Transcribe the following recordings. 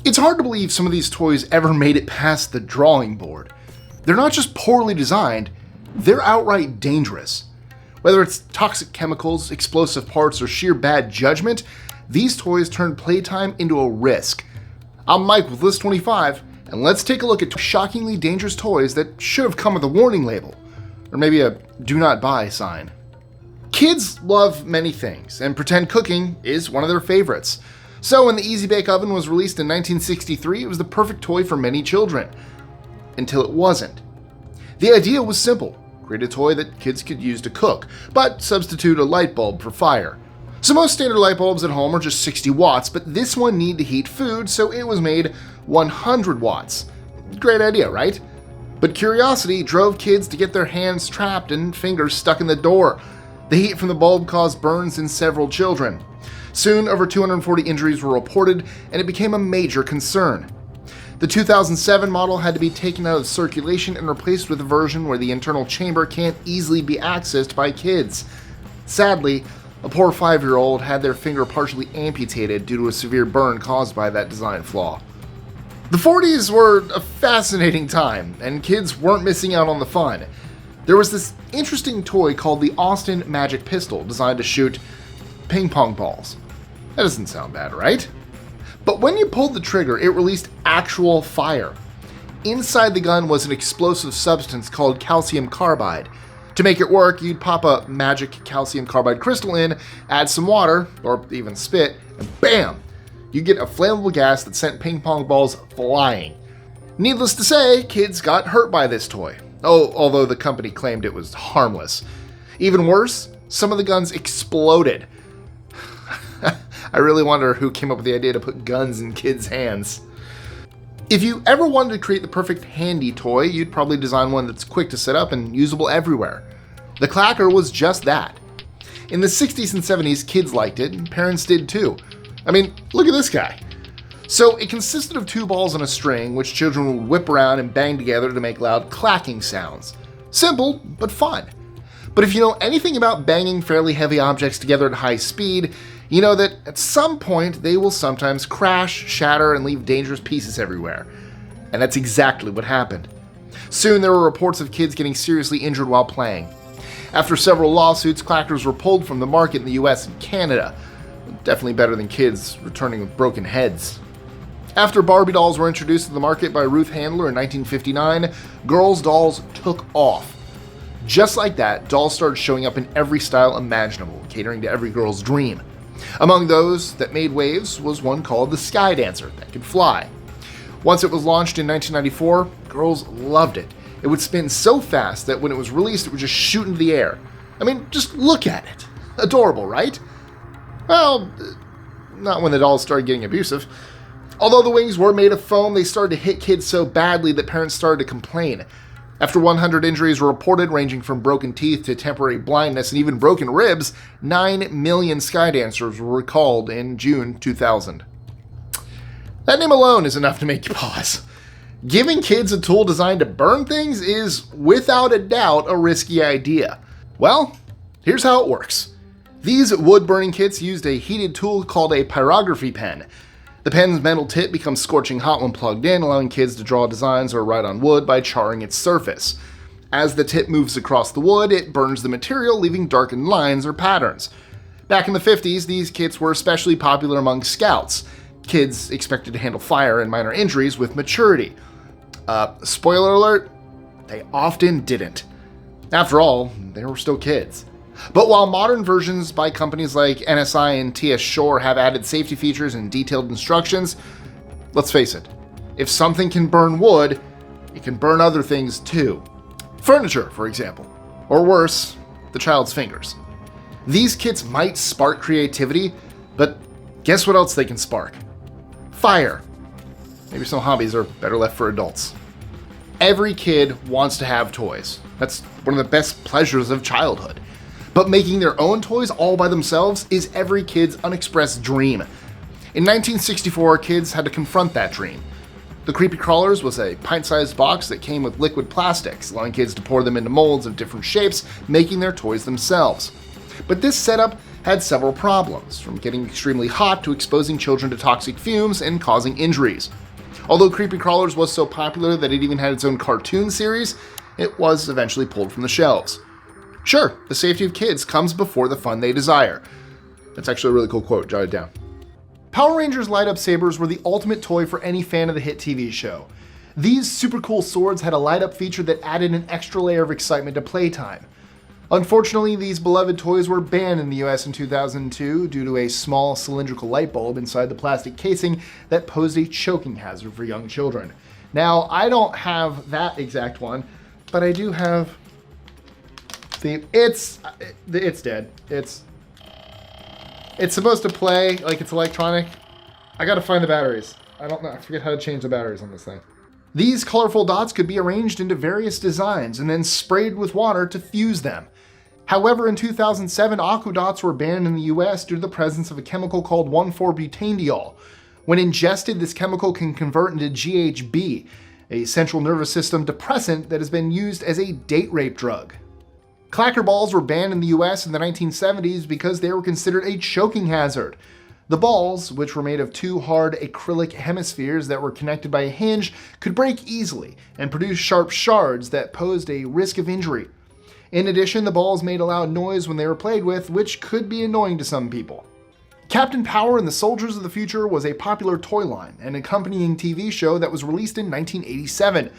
It's hard to believe some of these toys ever made it past the drawing board. They're not just poorly designed, they're outright dangerous. Whether it's toxic chemicals, explosive parts, or sheer bad judgment, these toys turn playtime into a risk. I'm Mike with List 25, and let's take a look at shockingly dangerous toys that should have come with a warning label, or maybe a do not buy sign. Kids love many things, and pretend cooking is one of their favorites. So when the Easy Bake Oven was released in 1963, it was the perfect toy for many children. Until it wasn't. The idea was simple. Create a toy that kids could use to cook, but substitute a light bulb for fire. So most standard light bulbs at home are just 60 watts, but this one needed to heat food, so it was made 100 watts. Great idea, right? But curiosity drove kids to get their hands trapped and fingers stuck in the door. The heat from the bulb caused burns in several children. Soon, over 240 injuries were reported, and it became a major concern. The 2007 model had to be taken out of circulation and replaced with a version where the internal chamber can't easily be accessed by kids. Sadly, a poor 5-year-old had their finger partially amputated due to a severe burn caused by that design flaw. The 40s were a fascinating time, and kids weren't missing out on the fun. There was this interesting toy called the Austin Magic Pistol, designed to shoot ping pong balls. That doesn't sound bad, right? But when you pulled the trigger, it released actual fire. Inside the gun was an explosive substance called calcium carbide. To make it work, you'd pop a magic calcium carbide crystal in, add some water, or even spit, and bam! You get a flammable gas that sent ping pong balls flying. Needless to say, kids got hurt by this toy. Although the company claimed it was harmless. Even worse, some of the guns exploded. I really wonder who came up with the idea to put guns in kids' hands. If you ever wanted to create the perfect handy toy, you'd probably design one that's quick to set up and usable everywhere. The Clacker was just that. In the 60s and 70s, kids liked it, and parents did too. I mean, look at this guy. So it consisted of 2 balls on a string, which children would whip around and bang together to make loud clacking sounds. Simple, but fun. But if you know anything about banging fairly heavy objects together at high speed, you know that at some point they will sometimes crash, shatter, and leave dangerous pieces everywhere. And that's exactly what happened. Soon there were reports of kids getting seriously injured while playing. After several lawsuits, Clackers were pulled from the market in the US and Canada. Definitely better than kids returning with broken heads. After Barbie dolls were introduced to the market by Ruth Handler in 1959, girls' dolls took off. Just like that, dolls started showing up in every style imaginable, catering to every girl's dream. Among those that made waves was one called the Sky Dancer that could fly. Once it was launched in 1994, girls loved it. It would spin so fast that when it was released, it would just shoot into the air. I mean, just look at it. Adorable, right? Well, not when the dolls started getting abusive. Although the wings were made of foam, they started to hit kids so badly that parents started to complain. After 100 injuries were reported, ranging from broken teeth to temporary blindness and even broken ribs, 9 million Sky Dancers were recalled in June 2000. That name alone is enough to make you pause. Giving kids a tool designed to burn things is, without a doubt, a risky idea. Well, here's how it works. These wood-burning kits used a heated tool called a pyrography pen. The pen's metal tip becomes scorching hot when plugged in, allowing kids to draw designs or write on wood by charring its surface. As the tip moves across the wood, it burns the material, leaving darkened lines or patterns. Back in the 50s, these kits were especially popular among scouts. Kids expected to handle fire and minor injuries with maturity. Spoiler alert, they often didn't. After all, they were still kids. But while modern versions by companies like NSI and TS Shore have added safety features and detailed instructions, let's face it, if something can burn wood, it can burn other things too. Furniture, for example. Or worse, the child's fingers. These kits might spark creativity, but guess what else they can spark? Fire. Maybe some hobbies are better left for adults. Every kid wants to have toys. That's one of the best pleasures of childhood. But making their own toys all by themselves is every kid's unexpressed dream. In 1964, kids had to confront that dream. The Creepy Crawlers was a pint-sized box that came with liquid plastics, allowing kids to pour them into molds of different shapes, making their toys themselves. But this setup had several problems, from getting extremely hot to exposing children to toxic fumes and causing injuries. Although Creepy Crawlers was so popular that it even had its own cartoon series, it was eventually pulled from the shelves. Sure, the safety of kids comes before the fun they desire. That's actually a really cool quote, jot it down. Power Rangers light-up sabers were the ultimate toy for any fan of the hit TV show. These super cool swords had a light-up feature that added an extra layer of excitement to playtime. Unfortunately, these beloved toys were banned in the US in 2002 due to a small cylindrical light bulb inside the plastic casing that posed a choking hazard for young children. Now, I don't have that exact one, but I do have the... It's dead. It's supposed to play like it's electronic. I gotta find the batteries. I don't know. I forget how to change the batteries on this thing. These colorful dots could be arranged into various designs and then sprayed with water to fuse them. However, in 2007, Aqua Dots were banned in the US due to the presence of a chemical called 1,4-butanediol. When ingested, this chemical can convert into GHB, a central nervous system depressant that has been used as a date rape drug. Clacker balls were banned in the US in the 1970s because they were considered a choking hazard. The balls, which were made of two hard acrylic hemispheres that were connected by a hinge, could break easily and produce sharp shards that posed a risk of injury. In addition, the balls made a loud noise when they were played with, which could be annoying to some people. Captain Power and the Soldiers of the Future was a popular toy line and accompanying TV show that was released in 1987.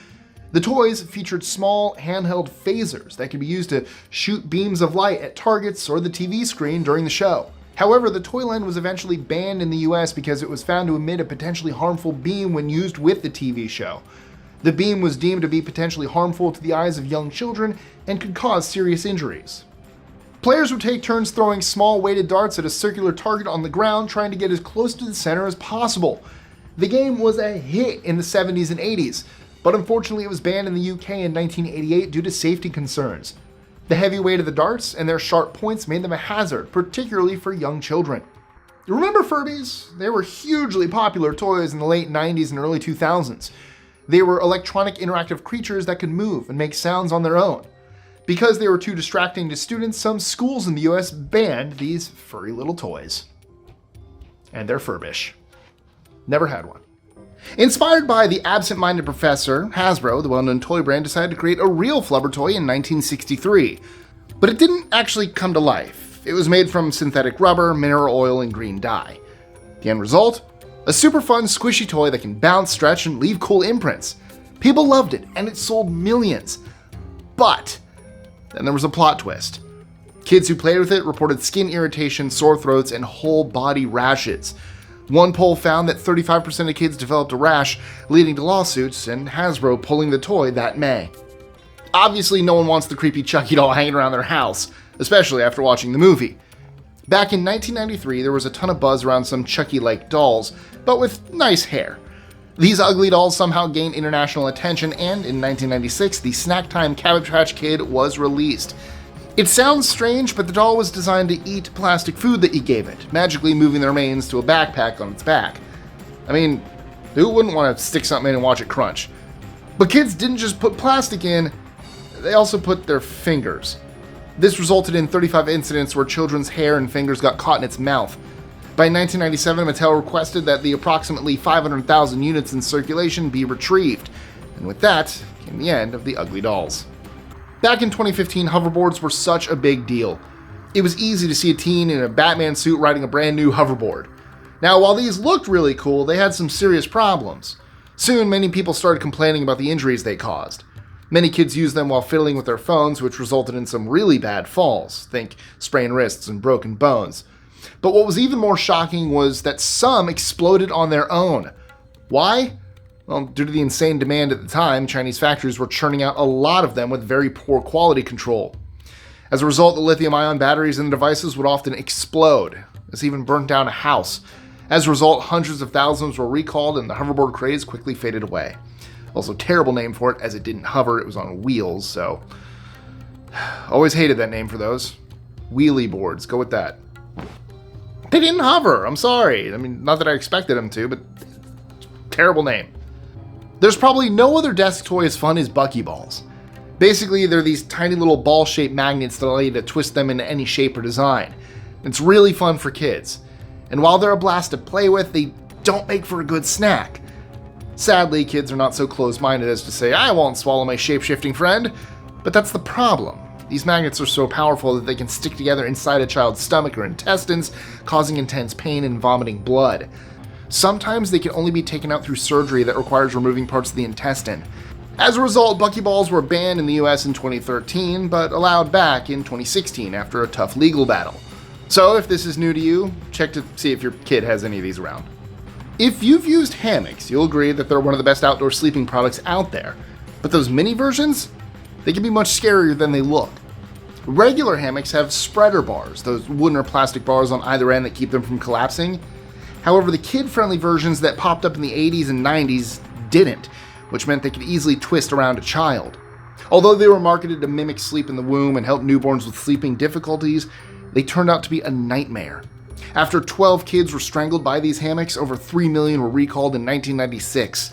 The toys featured small, handheld phasers that could be used to shoot beams of light at targets or the TV screen during the show. However, the toy line was eventually banned in the US because it was found to emit a potentially harmful beam when used with the TV show. The beam was deemed to be potentially harmful to the eyes of young children and could cause serious injuries. Players would take turns throwing small weighted darts at a circular target on the ground, trying to get as close to the center as possible. The game was a hit in the 70s and 80s, but unfortunately it was banned in the UK in 1988 due to safety concerns. The heavy weight of the darts and their sharp points made them a hazard, particularly for young children. You remember Furbies? They were hugely popular toys in the late 90s and early 2000s. They were electronic interactive creatures that could move and make sounds on their own. Because they were too distracting to students, some schools in the US banned these furry little toys. And they're Furbish. Never had one. Inspired by the absent-minded professor, Hasbro, the well-known toy brand, decided to create a real Flubber toy in 1963. But it didn't actually come to life. It was made from synthetic rubber, mineral oil, and green dye. The end result? A super fun, squishy toy that can bounce, stretch, and leave cool imprints. People loved it, and it sold millions. But then there was a plot twist. Kids who played with it reported skin irritation, sore throats, and whole body rashes. One poll found that 35% of kids developed a rash, leading to lawsuits, and Hasbro pulling the toy that May. Obviously, no one wants the creepy Chucky doll hanging around their house, especially after watching the movie. Back in 1993, there was a ton of buzz around some Chucky-like dolls, but with nice hair. These ugly dolls somehow gained international attention, and in 1996, the Snack Time Cabbage Patch Kid was released. It sounds strange, but the doll was designed to eat plastic food that you gave it, magically moving the remains to a backpack on its back. I mean, who wouldn't want to stick something in and watch it crunch? But kids didn't just put plastic in, they also put their fingers. This resulted in 35 incidents where children's hair and fingers got caught in its mouth. By 1997, Mattel requested that the approximately 500,000 units in circulation be retrieved, and with that came the end of the ugly dolls. Back in 2015, hoverboards were such a big deal. It was easy to see a teen in a Batman suit riding a brand new hoverboard. Now, while these looked really cool, they had some serious problems. Soon, many people started complaining about the injuries they caused. Many kids used them while fiddling with their phones, which resulted in some really bad falls. Think sprained wrists and broken bones. But what was even more shocking was that some exploded on their own. Why? Well, due to the insane demand at the time, Chinese factories were churning out a lot of them with very poor quality control. As a result, the lithium-ion batteries in the devices would often explode. This even burnt down a house. As a result, hundreds of thousands were recalled and the hoverboard craze quickly faded away. Also, terrible name for it, as it didn't hover, it was on wheels, so... Always hated that name for those. Wheelie boards, go with that. They didn't hover, I'm sorry. I mean, not that I expected them to, but... Terrible name. There's probably no other desk toy as fun as Bucky Balls. Basically, they're these tiny little ball-shaped magnets that allow you to twist them into any shape or design. It's really fun for kids. And while they're a blast to play with, they don't make for a good snack. Sadly, kids are not so close-minded as to say, I won't swallow my shape-shifting friend. But that's the problem. These magnets are so powerful that they can stick together inside a child's stomach or intestines, causing intense pain and vomiting blood. Sometimes they can only be taken out through surgery that requires removing parts of the intestine. As a result, Bucky Balls were banned in the US in 2013, but allowed back in 2016 after a tough legal battle. So if this is new to you, check to see if your kid has any of these around. If you've used hammocks, you'll agree that they're one of the best outdoor sleeping products out there. But those mini versions? They can be much scarier than they look. Regular hammocks have spreader bars, those wooden or plastic bars on either end that keep them from collapsing. However, the kid-friendly versions that popped up in the 80s and 90s didn't, which meant they could easily twist around a child. Although they were marketed to mimic sleep in the womb and help newborns with sleeping difficulties, they turned out to be a nightmare. After 12 kids were strangled by these hammocks, over 3 million were recalled in 1996.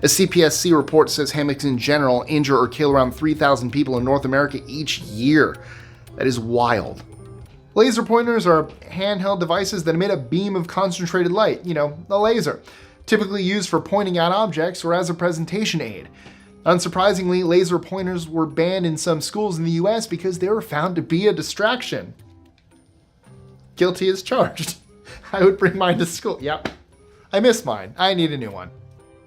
A CPSC report says hammocks in general injure or kill around 3,000 people in North America each year. That is wild. Laser pointers are handheld devices that emit a beam of concentrated light, a laser, typically used for pointing at objects or as a presentation aid. Unsurprisingly, laser pointers were banned in some schools in the US because they were found to be a distraction. Guilty as charged. I would bring mine to school. Yep. I miss mine. I need a new one.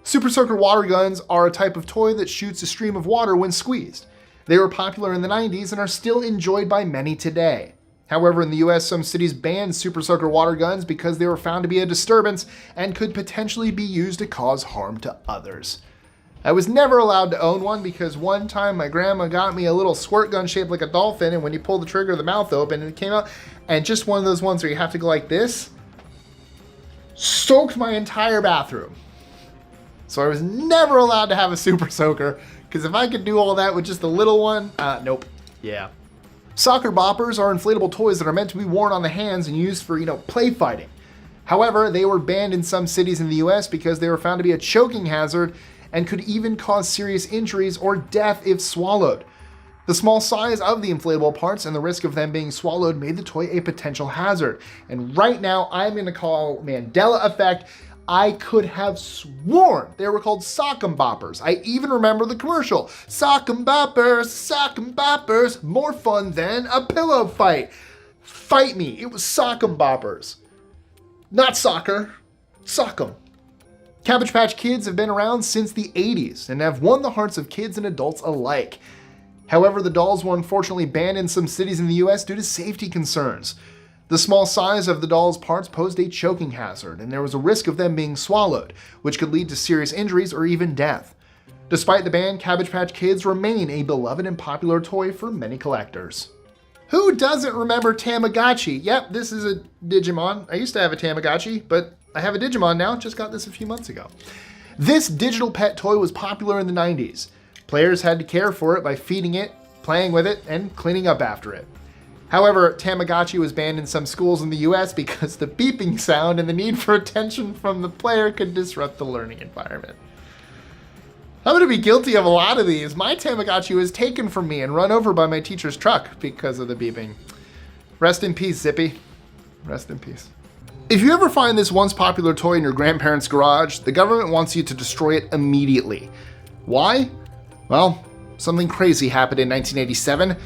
Super Soaker water guns are a type of toy that shoots a stream of water when squeezed. They were popular in the 90s and are still enjoyed by many today. However, in the US, some cities banned Super Soaker water guns because they were found to be a disturbance and could potentially be used to cause harm to others. I was never allowed to own one because one time my grandma got me a little squirt gun shaped like a dolphin, and when you pull the trigger, the mouth opened and it came out, and just one of those ones where you have to go like this, soaked my entire bathroom. So I was never allowed to have a Super Soaker, because if I could do all that with just a little one, nope. Yeah. Soccer boppers are inflatable toys that are meant to be worn on the hands and used for, play fighting. However, they were banned in some cities in the US because they were found to be a choking hazard and could even cause serious injuries or death if swallowed. The small size of the inflatable parts and the risk of them being swallowed made the toy a potential hazard. And right now, I'm going to call Mandela effect. I could have sworn they were called sock'em boppers. I even remember the commercial. Sock'em boppers, more fun than a pillow fight. Fight me, it was sock'em boppers. Not soccer, sock'em. Cabbage Patch Kids have been around since the 80s and have won the hearts of kids and adults alike. However, the dolls were unfortunately banned in some cities in the US due to safety concerns. The small size of the doll's parts posed a choking hazard, and there was a risk of them being swallowed, which could lead to serious injuries or even death. Despite the ban, Cabbage Patch Kids remain a beloved and popular toy for many collectors. Who doesn't remember Tamagotchi? Yep, this is a Digimon. I used to have a Tamagotchi, but I have a Digimon now. Just got this a few months ago. This digital pet toy was popular in the 90s. Players had to care for it by feeding it, playing with it, and cleaning up after it. However, Tamagotchi was banned in some schools in the US because the beeping sound and the need for attention from the player could disrupt the learning environment. I'm going to be guilty of a lot of these. My Tamagotchi was taken from me and run over by my teacher's truck because of the beeping. Rest in peace, Zippy. Rest in peace. If you ever find this once popular toy in your grandparents' garage, the government wants you to destroy it immediately. Why? Well, something crazy happened in 1987.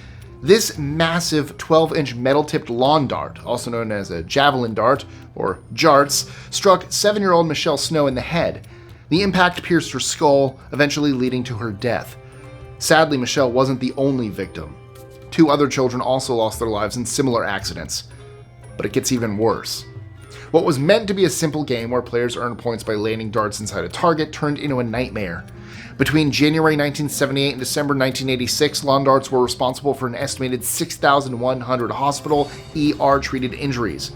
This massive 12-inch metal-tipped lawn dart, also known as a javelin dart, or jarts, struck 7-year-old Michelle Snow in the head. The impact pierced her skull, eventually leading to her death. Sadly, Michelle wasn't the only victim. 2 other children also lost their lives in similar accidents. But it gets even worse. What was meant to be a simple game where players earned points by landing darts inside a target turned into a nightmare. Between January 1978 and December 1986, lawn darts were responsible for an estimated 6,100 hospital ER-treated injuries.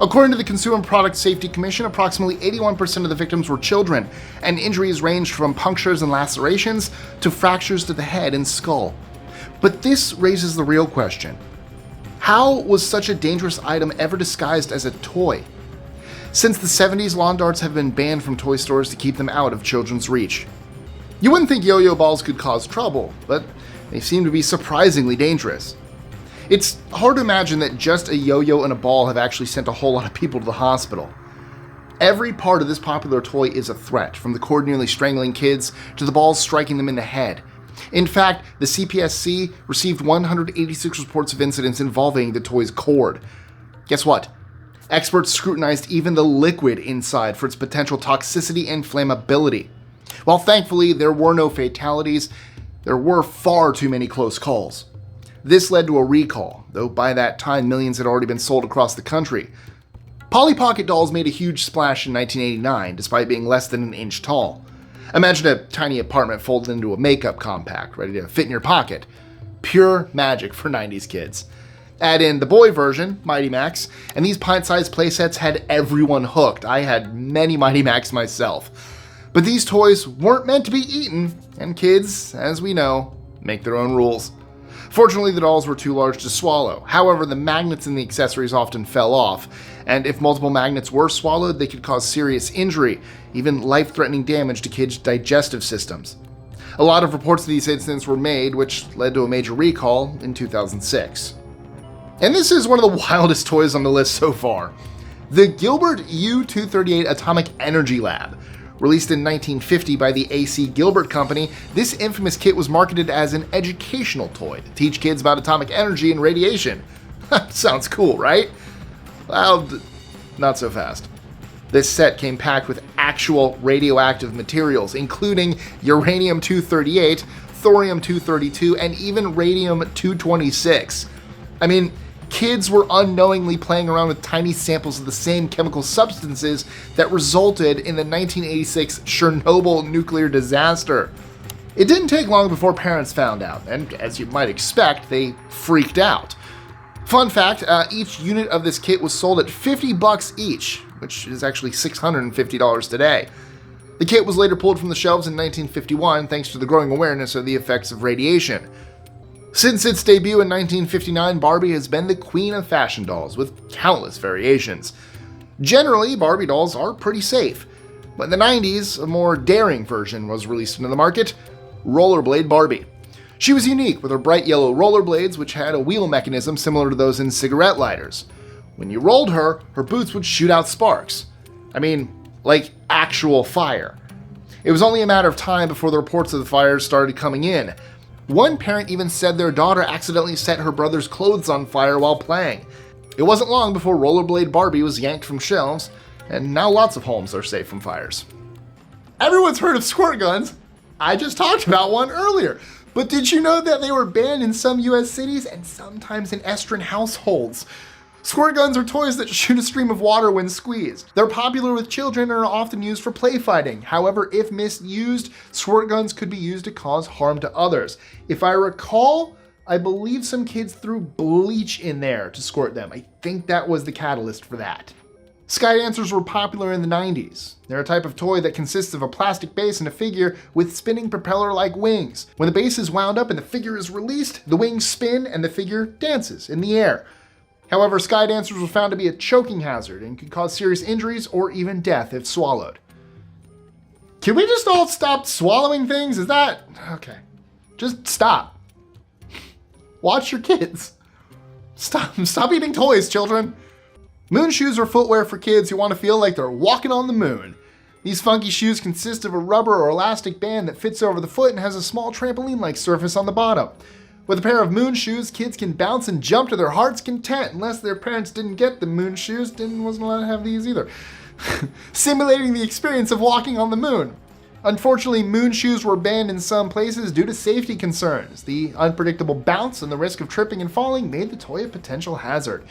According to the Consumer Product Safety Commission, approximately 81% of the victims were children, and injuries ranged from punctures and lacerations to fractures to the head and skull. But this raises the real question. How was such a dangerous item ever disguised as a toy? Since the 70s, lawn darts have been banned from toy stores to keep them out of children's reach. You wouldn't think yo-yo balls could cause trouble, but they seem to be surprisingly dangerous. It's hard to imagine that just a yo-yo and a ball have actually sent a whole lot of people to the hospital. Every part of this popular toy is a threat, from the cord nearly strangling kids to the balls striking them in the head. In fact, the CPSC received 186 reports of incidents involving the toy's cord. Guess what? Experts scrutinized even the liquid inside for its potential toxicity and flammability. While thankfully there were no fatalities, there were far too many close calls. This led to a recall, though by that time millions had already been sold across the country. Polly Pocket dolls made a huge splash in 1989, despite being less than an inch tall. Imagine a tiny apartment folded into a makeup compact, ready to fit in your pocket. Pure magic for 90s kids. Add in the boy version, Mighty Max, and these pint-sized playsets had everyone hooked. I had many Mighty Max myself. But these toys weren't meant to be eaten, and kids, as we know, make their own rules. Fortunately, the dolls were too large to swallow. However, the magnets in the accessories often fell off, and if multiple magnets were swallowed, they could cause serious injury, even life-threatening damage to kids' digestive systems. A lot of reports of these incidents were made, which led to a major recall in 2006. And this is one of the wildest toys on the list so far. The Gilbert U-238 Atomic Energy Lab. Released in 1950 by the A.C. Gilbert Company, this infamous kit was marketed as an educational toy to teach kids about atomic energy and radiation. Sounds cool, right? Well, not so fast. This set came packed with actual radioactive materials, including uranium-238, thorium-232, and even radium-226. I mean, kids were unknowingly playing around with tiny samples of the same chemical substances that resulted in the 1986 Chernobyl nuclear disaster. It didn't take long before parents found out, and as you might expect, they freaked out. Fun fact, each unit of this kit was sold at $50 each, which is actually $650 today. The kit was later pulled from the shelves in 1951 thanks to the growing awareness of the effects of radiation. Since its debut in 1959, Barbie has been the queen of fashion dolls, with countless variations. Generally, Barbie dolls are pretty safe, but in the 90s, a more daring version was released into the market, Rollerblade Barbie. She was unique with her bright yellow rollerblades, which had a wheel mechanism similar to those in cigarette lighters. When you rolled her, her boots would shoot out sparks. I mean, like actual fire. It was only a matter of time before the reports of the fires started coming in. One parent even said their daughter accidentally set her brother's clothes on fire while playing. It wasn't long before Rollerblade Barbie was yanked from shelves, and now lots of homes are safe from fires. Everyone's heard of squirt guns. I just talked about one earlier. But did you know that they were banned in some US cities and sometimes in Eastern households? Squirt guns are toys that shoot a stream of water when squeezed. They're popular with children and are often used for play fighting. However, if misused, squirt guns could be used to cause harm to others. If I recall, I believe some kids threw bleach in there to squirt them. I think that was the catalyst for that. Sky dancers were popular in the 90s. They're a type of toy that consists of a plastic base and a figure with spinning propeller-like wings. When the base is wound up and the figure is released, the wings spin and the figure dances in the air. However, sky dancers were found to be a choking hazard and could cause serious injuries or even death if swallowed. Can we just all stop swallowing things? Is that... okay. Just stop. Watch your kids. Stop eating toys, children. Moon shoes are footwear for kids who want to feel like they're walking on the moon. These funky shoes consist of a rubber or elastic band that fits over the foot and has a small trampoline-like surface on the bottom. With a pair of moon shoes, kids can bounce and jump to their heart's content, unless their parents didn't get the moon shoes, wasn't allowed to have these either. Simulating the experience of walking on the moon. Unfortunately, moon shoes were banned in some places due to safety concerns. The unpredictable bounce and the risk of tripping and falling made the toy a potential hazard.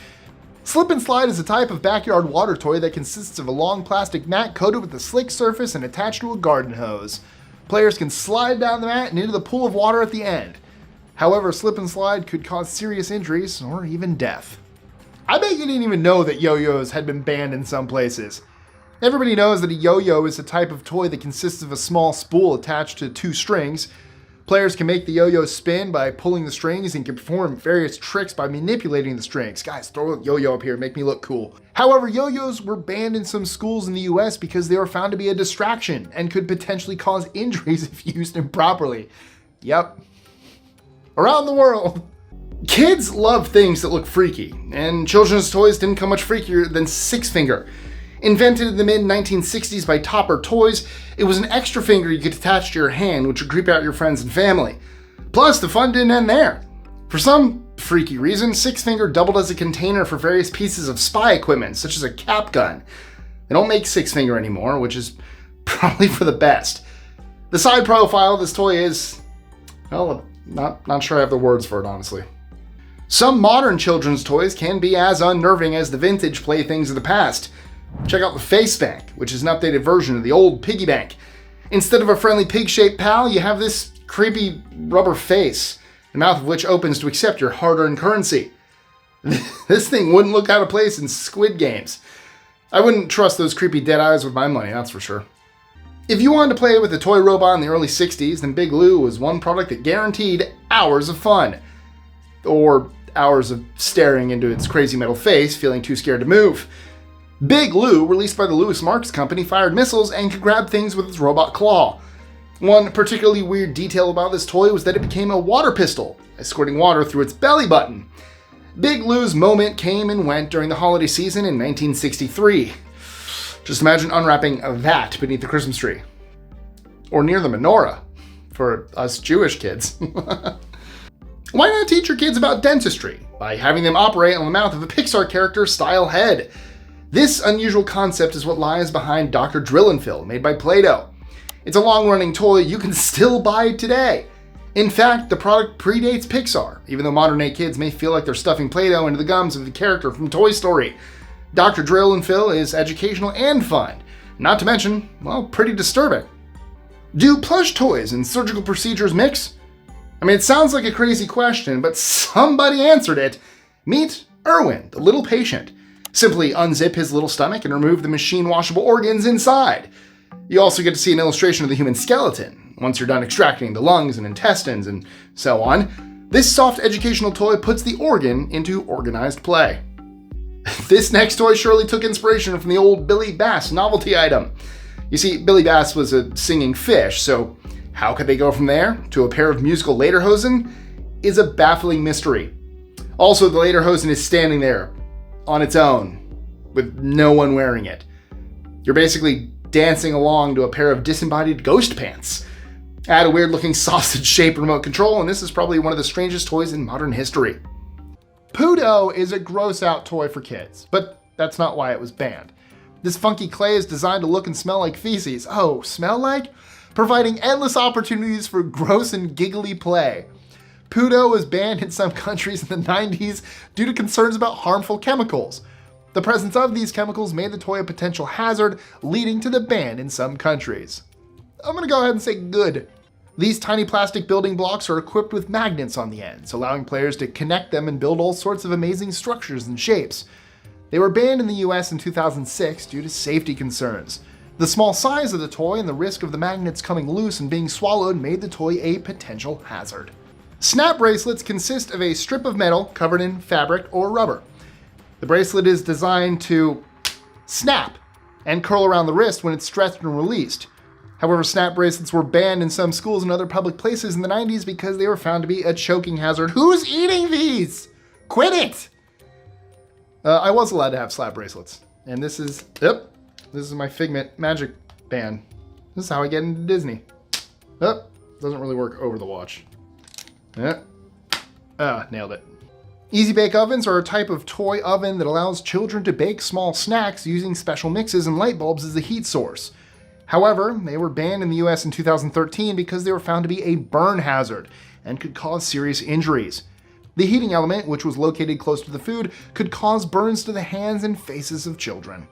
Slip and slide is a type of backyard water toy that consists of a long plastic mat coated with a slick surface and attached to a garden hose. Players can slide down the mat and into the pool of water at the end. However, slip and slide could cause serious injuries or even death. I bet you didn't even know that yo-yos had been banned in some places. Everybody knows that a yo-yo is a type of toy that consists of a small spool attached to two strings. Players can make the yo-yo spin by pulling the strings and can perform various tricks by manipulating the strings. Guys, throw a yo-yo up here, make me look cool. However, yo-yos were banned in some schools in the US because they were found to be a distraction and could potentially cause injuries if used improperly. Yep. Around the world. Kids love things that look freaky, and children's toys didn't come much freakier than Six Finger. Invented in the mid-1960s by Topper Toys, it was an extra finger you could attach to your hand, which would creep out your friends and family. Plus, the fun didn't end there. For some freaky reason, Six Finger doubled as a container for various pieces of spy equipment, such as a cap gun. They don't make Six Finger anymore, which is probably for the best. The side profile of this toy is, well, not sure I have the words for it, honestly. Some modern children's toys can be as unnerving as the vintage playthings of the past. Check out the Face Bank, which is an updated version of the old piggy bank. Instead of a friendly pig-shaped pal, you have this creepy rubber face, the mouth of which opens to accept your hard-earned currency. This thing wouldn't look out of place in Squid Games. I wouldn't trust those creepy dead eyes with my money, that's for sure. If you wanted to play with a toy robot in the early 60s, then Big Lou was one product that guaranteed hours of fun. Or hours of staring into its crazy metal face, feeling too scared to move. Big Lou, released by the Lewis Marks Company, fired missiles and could grab things with its robot claw. One particularly weird detail about this toy was that it became a water pistol, escorting water through its belly button. Big Lou's moment came and went during the holiday season in 1963. Just imagine unwrapping that beneath the Christmas tree. Or near the menorah, for us Jewish kids. Why not teach your kids about dentistry by having them operate on the mouth of a Pixar character-style head? This unusual concept is what lies behind Dr. Drill and Fill, made by Play-Doh. It's a long-running toy you can still buy today. In fact, the product predates Pixar, even though modern-day kids may feel like they're stuffing Play-Doh into the gums of the character from Toy Story. Dr. Drill and Fill is educational and fun, not to mention, well, pretty disturbing. Do plush toys and surgical procedures mix? I mean, it sounds like a crazy question, but somebody answered it. Meet Erwin, the little patient. Simply unzip his little stomach and remove the machine-washable organs inside. You also get to see an illustration of the human skeleton, once you're done extracting the lungs and intestines and so on. This soft educational toy puts the organ into organized play. This next toy surely took inspiration from the old Billy Bass novelty item. You see, Billy Bass was a singing fish, so how could they go from there to a pair of musical lederhosen is a baffling mystery. Also, the lederhosen is standing there on its own, with no one wearing it. You're basically dancing along to a pair of disembodied ghost pants. Add a weird-looking sausage-shaped remote control, and this is probably one of the strangest toys in modern history. Poo-Doh is a gross-out toy for kids, but that's not why it was banned. This funky clay is designed to look and smell like feces. Oh, smell like? Providing endless opportunities for gross and giggly play. Poo-Doh was banned in some countries in the 90s due to concerns about harmful chemicals. The presence of these chemicals made the toy a potential hazard, leading to the ban in some countries. I'm gonna go ahead and say good. These tiny plastic building blocks are equipped with magnets on the ends, allowing players to connect them and build all sorts of amazing structures and shapes. They were banned in the US in 2006 due to safety concerns. The small size of the toy and the risk of the magnets coming loose and being swallowed made the toy a potential hazard. Snap bracelets consist of a strip of metal covered in fabric or rubber. The bracelet is designed to snap and curl around the wrist when it's stretched and released. However, snap bracelets were banned in some schools and other public places in the 90s because they were found to be a choking hazard. Who's eating these? Quit it! I was allowed to have slap bracelets. And this is my Figment magic band. This is how I get into Disney. Doesn't really work over the watch. Nailed it. Easy Bake Ovens are a type of toy oven that allows children to bake small snacks using special mixes and light bulbs as the heat source. However, they were banned in the US in 2013 because they were found to be a burn hazard and could cause serious injuries. The heating element, which was located close to the food, could cause burns to the hands and faces of children.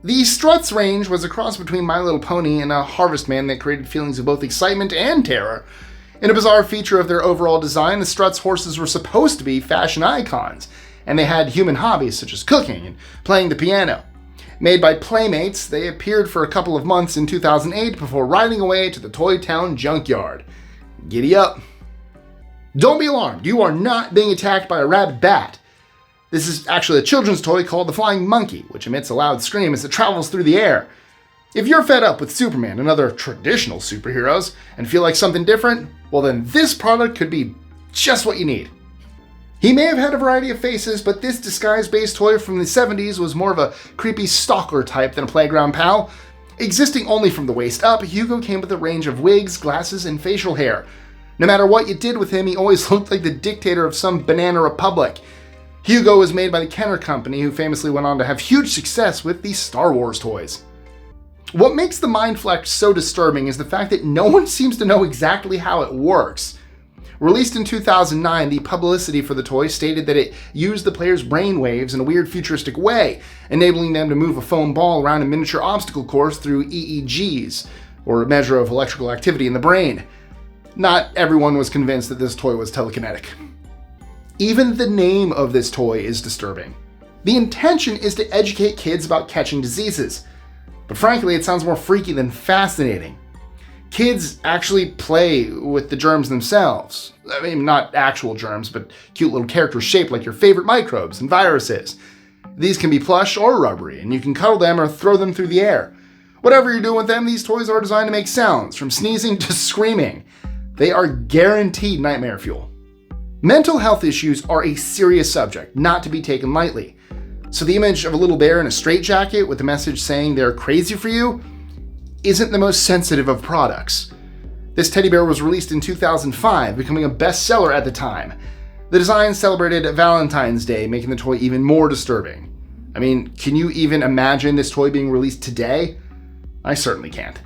The Struts range was a cross between My Little Pony and a Harvest Man that created feelings of both excitement and terror. In a bizarre feature of their overall design, the Struts horses were supposed to be fashion icons, and they had human hobbies such as cooking and playing the piano. Made by Playmates, they appeared for a couple of months in 2008 before riding away to the Toy Town junkyard. Giddy up. Don't be alarmed, you are not being attacked by a rabid bat. This is actually a children's toy called the Flying Monkey, which emits a loud scream as it travels through the air. If you're fed up with Superman and other traditional superheroes and feel like something different, well then this product could be just what you need. He may have had a variety of faces, but this disguise-based toy from the 70s was more of a creepy stalker type than a playground pal. Existing only from the waist up, Hugo came with a range of wigs, glasses, and facial hair. No matter what you did with him, he always looked like the dictator of some banana republic. Hugo was made by the Kenner Company, who famously went on to have huge success with the Star Wars toys. What makes the Mind Flex so disturbing is the fact that no one seems to know exactly how it works. Released in 2009, the publicity for the toy stated that it used the player's brainwaves in a weird futuristic way, enabling them to move a foam ball around a miniature obstacle course through EEGs, or a measure of electrical activity in the brain. Not everyone was convinced that this toy was telekinetic. Even the name of this toy is disturbing. The intention is to educate kids about catching diseases, but frankly, it sounds more freaky than fascinating. Kids actually play with the germs themselves. I mean, not actual germs, but cute little characters shaped like your favorite microbes and viruses. These can be plush or rubbery, and you can cuddle them or throw them through the air. Whatever you're doing with them, these toys are designed to make sounds, from sneezing to screaming. They are guaranteed nightmare fuel. Mental health issues are a serious subject, not to be taken lightly. So the image of a little bear in a straitjacket with a message saying they're crazy for you isn't the most sensitive of products. This teddy bear was released in 2005, becoming a bestseller at the time. The design celebrated Valentine's Day, making the toy even more disturbing. I mean, can you even imagine this toy being released today? I certainly can't.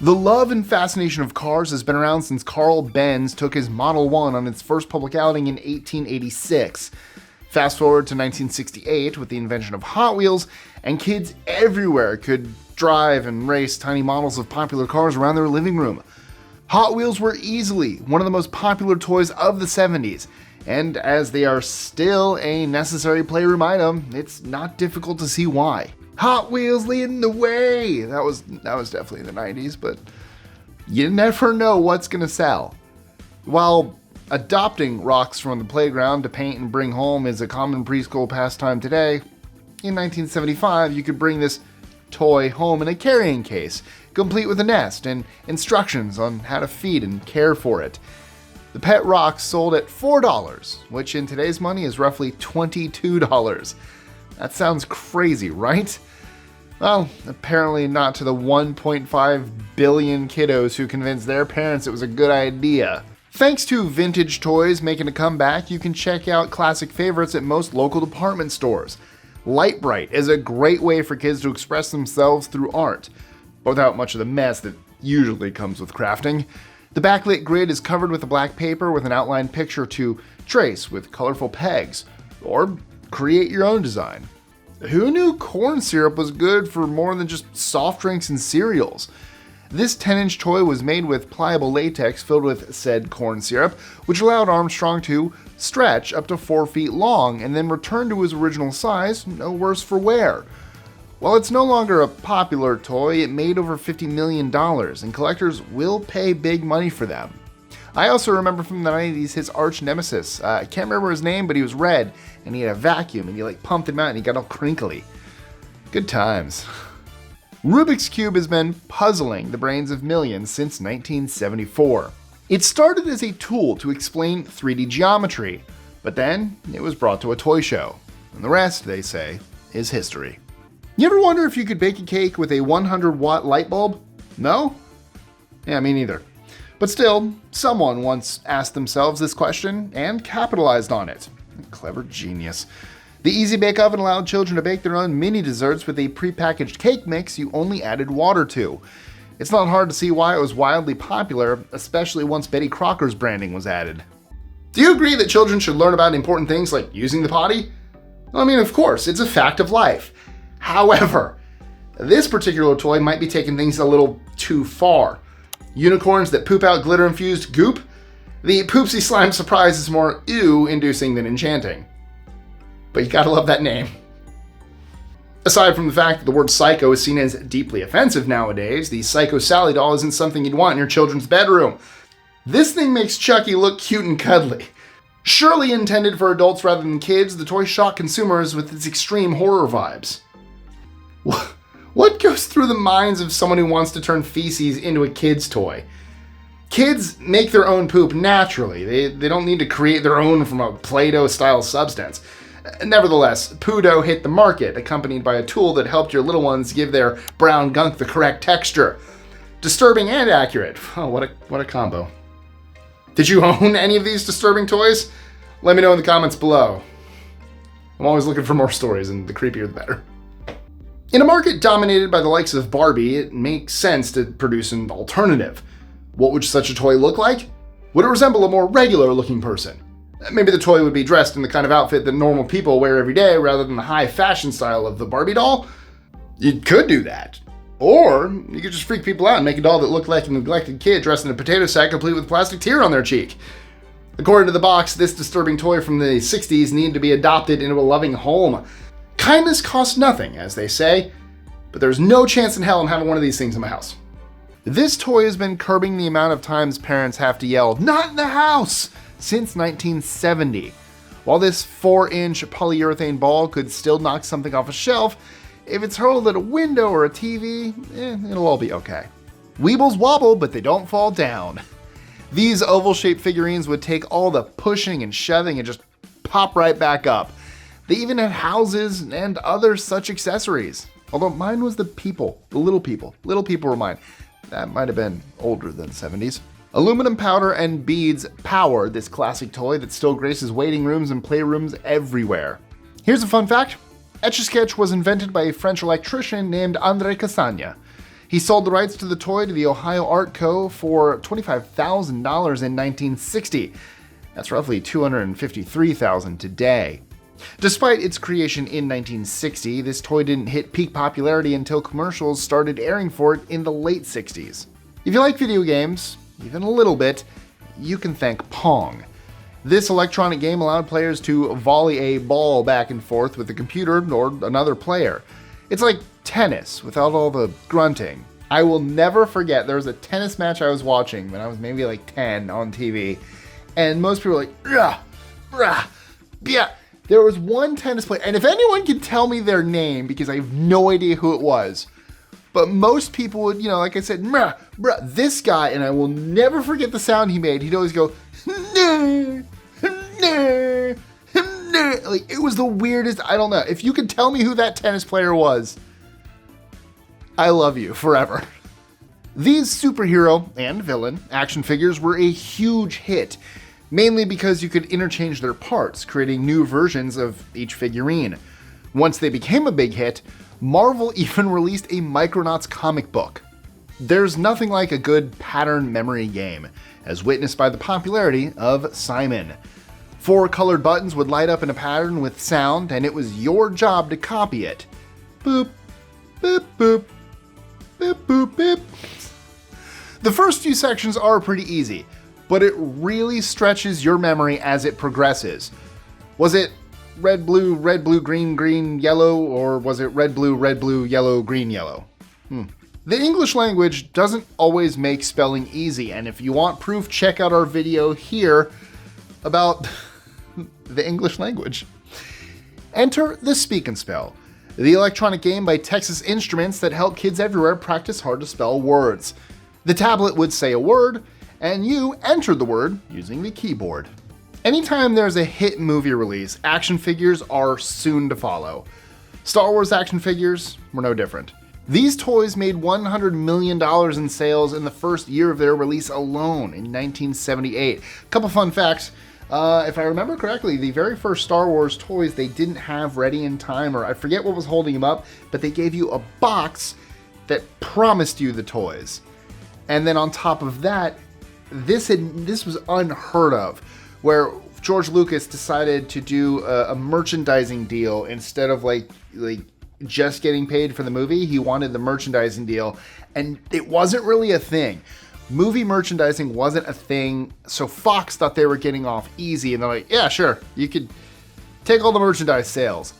The love and fascination of cars has been around since Carl Benz took his Model 1 on its first public outing in 1886. Fast forward to 1968 with the invention of Hot Wheels, and kids everywhere could drive and race tiny models of popular cars around their living room. Hot Wheels were easily one of the most popular toys of the 70s, and as they are still a necessary playroom item, it's not difficult to see why. Hot Wheels leading the way! That was definitely in the 90s, but you never know what's gonna sell. While adopting rocks from the playground to paint and bring home is a common preschool pastime today, in 1975 you could bring this toy home in a carrying case, complete with a nest and instructions on how to feed and care for it. The pet rock sold at $4, which in today's money is roughly $22. That sounds crazy, right? Well, apparently not to the 1.5 billion kiddos who convinced their parents it was a good idea. Thanks to vintage toys making a comeback, you can check out classic favorites at most local department stores. Light-Bright is a great way for kids to express themselves through art, but without much of the mess that usually comes with crafting. The backlit grid is covered with a black paper with an outlined picture to trace with colorful pegs, or create your own design. Who knew corn syrup was good for more than just soft drinks and cereals? This 10-inch toy was made with pliable latex filled with said corn syrup, which allowed Armstrong to stretch up to 4 feet long and then return to his original size, no worse for wear. While it's no longer a popular toy, it made over $50 million, and collectors will pay big money for them. I also remember from the 90s his arch nemesis. I can't remember his name, but he was red, and he had a vacuum, and you pumped him out, and he got all crinkly. Good times. Rubik's Cube has been puzzling the brains of millions since 1974. It started as a tool to explain 3D geometry, but then it was brought to a toy show, and the rest, they say, is history. You ever wonder if you could bake a cake with a 100-watt light bulb? No? Yeah, me neither. But still, someone once asked themselves this question and capitalized on it. Clever genius. The Easy Bake Oven allowed children to bake their own mini desserts with a prepackaged cake mix you only added water to. It's not hard to see why it was wildly popular, especially once Betty Crocker's branding was added. Do you agree that children should learn about important things like using the potty? I mean, of course, it's a fact of life. However, this particular toy might be taking things a little too far. Unicorns that poop out glitter-infused goop? The Poopsie Slime Surprise is more ew-inducing than enchanting. But you gotta love that name. Aside from the fact that the word psycho is seen as deeply offensive nowadays, the Psycho Sally doll isn't something you'd want in your children's bedroom. This thing makes Chucky look cute and cuddly. Surely intended for adults rather than kids, the toy shocked consumers with its extreme horror vibes. What goes through the minds of someone who wants to turn feces into a kid's toy? Kids make their own poop naturally. They don't need to create their own from a Play-Doh style substance. Nevertheless, Poo-Doh hit the market, accompanied by a tool that helped your little ones give their brown gunk the correct texture. Disturbing and accurate. Oh, what a combo. Did you own any of these disturbing toys? Let me know in the comments below. I'm always looking for more stories, and the creepier the better. In a market dominated by the likes of Barbie, it makes sense to produce an alternative. What would such a toy look like? Would it resemble a more regular looking person? Maybe the toy would be dressed in the kind of outfit that normal people wear every day rather than the high fashion style of the Barbie doll? You could do that. Or you could just freak people out and make a doll that looked like a neglected kid dressed in a potato sack complete with a plastic tear on their cheek. According to the box, this disturbing toy from the 60s needed to be adopted into a loving home. Kindness costs nothing, as they say, but there's no chance in hell I'm having one of these things in my house. This toy has been curbing the amount of times parents have to yell, "Not in the house!" since 1970. While this 4-inch polyurethane ball could still knock something off a shelf, if it's hurled at a window or a TV, it'll all be okay. Weebles wobble, but they don't fall down. These oval-shaped figurines would take all the pushing and shoving and just pop right back up. They even had houses and other such accessories. Although mine was the people, the little people. Little people were mine. That might have been older than 70s. Aluminum powder and beads power this classic toy that still graces waiting rooms and playrooms everywhere. Here's a fun fact. Etch-a-Sketch was invented by a French electrician named André Cassagne. He sold the rights to the toy to the Ohio Art Co. for $25,000 in 1960. That's roughly $253,000 today. Despite its creation in 1960, this toy didn't hit peak popularity until commercials started airing for it in the late 60s. If you like video games, even a little bit, you can thank Pong. This electronic game allowed players to volley a ball back and forth with the computer or another player. It's like tennis without all the grunting. I will never forget, there was a tennis match I was watching when I was maybe like 10 on TV, and most people were like, "Rah, rah, yeah." There was one tennis player, and if anyone can tell me their name, because I have no idea who it was, but most people would, like I said, "Brah, brah," this guy, and I will never forget the sound he made. He'd always go, "Nah, nah, nah." Like, it was the weirdest, I don't know. If you could tell me who that tennis player was, I love you forever. These superhero and villain action figures were a huge hit, mainly because you could interchange their parts, creating new versions of each figurine. Once they became a big hit, Marvel even released a Micronauts comic book. There's nothing like a good pattern memory game, as witnessed by the popularity of Simon. 4 colored buttons would light up in a pattern with sound, and it was your job to copy it. Boop, boop, boop, boop, boop, boop. The first few sections are pretty easy, but it really stretches your memory as it progresses. Was it red, blue, green, green, yellow, or was it red, blue, yellow, green, yellow? The English language doesn't always make spelling easy, and if you want proof, check out our video here about the English language. Enter the Speak and Spell, the electronic game by Texas Instruments that help kids everywhere practice hard-to-spell words. The tablet would say a word, and you enter the word using the keyboard. Anytime there's a hit movie release, action figures are soon to follow. Star Wars action figures were no different. These toys made $100 million in sales in the first year of their release alone in 1978. Couple fun facts. If I remember correctly, the very first Star Wars toys they didn't have ready in time, or I forget what was holding them up, but they gave you a box that promised you the toys. And then on top of that, this was unheard of, where George Lucas decided to do a merchandising deal instead of like just getting paid for the movie. He wanted the merchandising deal, and it wasn't really a thing. Movie merchandising wasn't a thing, so Fox thought they were getting off easy, and they're like, "Yeah, sure, you could take all the merchandise sales."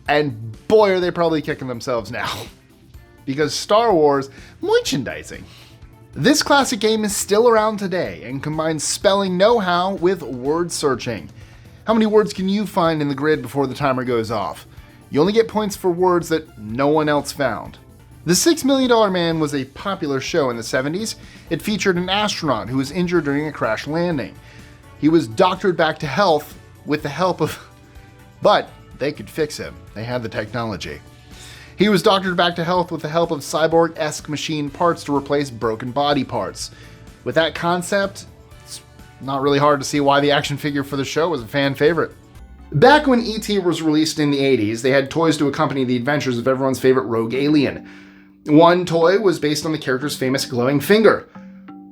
And boy, are they probably kicking themselves now, because Star Wars merchandising. This classic game is still around today and combines spelling know-how with word searching. How many words can you find in the grid before the timer goes off? You only get points for words that no one else found. The $6 Million Man was a popular show in the 70s. It featured an astronaut who was injured during a crash landing. He was doctored back to health with the help of... But they could fix him. They had the technology. He was doctored back to health with the help of cyborg-esque machine parts to replace broken body parts. With that concept, it's not really hard to see why the action figure for the show was a fan favorite. Back when E.T. was released in the 80s, they had toys to accompany the adventures of everyone's favorite rogue alien. One toy was based on the character's famous glowing finger.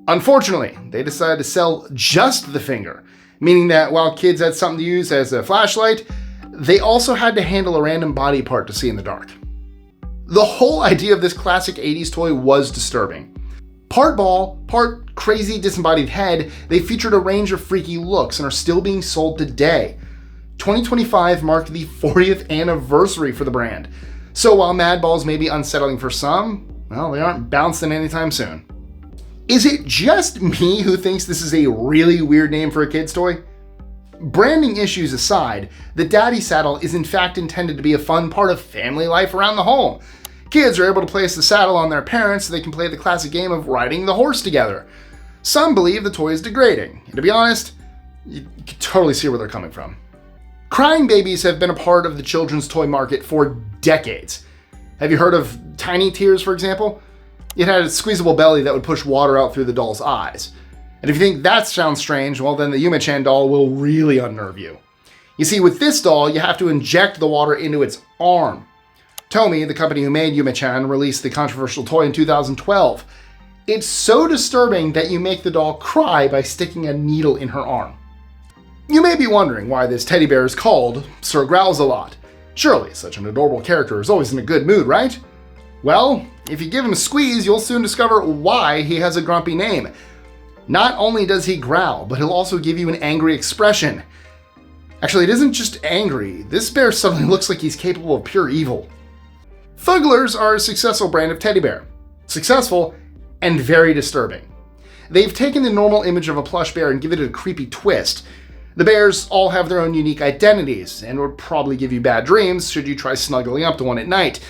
Unfortunately, they decided to sell just the finger, meaning that while kids had something to use as a flashlight, they also had to handle a random body part to see in the dark. The whole idea of this classic 80s toy was disturbing. Part ball, part crazy disembodied head, they featured a range of freaky looks and are still being sold today. 2025 marked the 40th anniversary for the brand. So while Mad Balls may be unsettling for some, well, they aren't bouncing anytime soon. Is it just me who thinks this is a really weird name for a kid's toy? Branding issues aside, the Daddy Saddle is in fact intended to be a fun part of family life around the home. Kids are able to place the saddle on their parents so they can play the classic game of riding the horse together. Some believe the toy is degrading, and to be honest, you can totally see where they're coming from. Crying babies have been a part of the children's toy market for decades. Have you heard of Tiny Tears, for example? It had a squeezable belly that would push water out through the doll's eyes. And if you think that sounds strange, well then the Yume-chan doll will really unnerve you. You see, with this doll, you have to inject the water into its arm. Tomy, the company who made Yume-chan, released the controversial toy in 2012. It's so disturbing that you make the doll cry by sticking a needle in her arm. You may be wondering why this teddy bear is called Sir Growls-a-Lot. Surely such an adorable character is always in a good mood, right? Well, if you give him a squeeze, you'll soon discover why he has a grumpy name. Not only does he growl, but he'll also give you an angry expression. Actually, it isn't just angry. This bear suddenly looks like he's capable of pure evil. Fugglers are a successful brand of teddy bear. Successful and very disturbing. They've taken the normal image of a plush bear and given it a creepy twist. The bears all have their own unique identities and would probably give you bad dreams should you try snuggling up to one at night.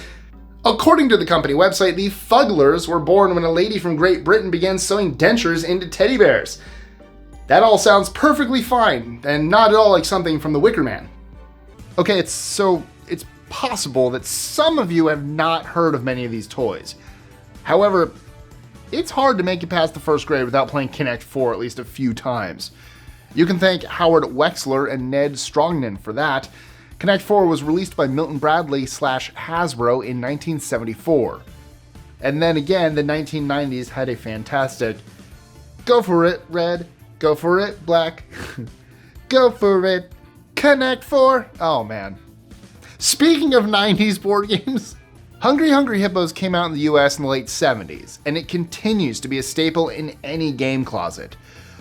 According to the company website, the Fugglers were born when a lady from Great Britain began sewing dentures into teddy bears. That all sounds perfectly fine, and not at all like something from The Wicker Man. Okay, it's possible that some of you have not heard of many of these toys. However, it's hard to make it past the first grade without playing Connect 4 at least a few times. You can thank Howard Wexler and Ned Strongnan for that. Connect 4 was released by Milton Bradley / Hasbro in 1974. And then again, the 1990s had a fantastic go for it, red, go for it, black, go for it, Connect 4. Oh man. Speaking of 90s board games, Hungry Hungry Hippos came out in the US in the late 70s, and it continues to be a staple in any game closet.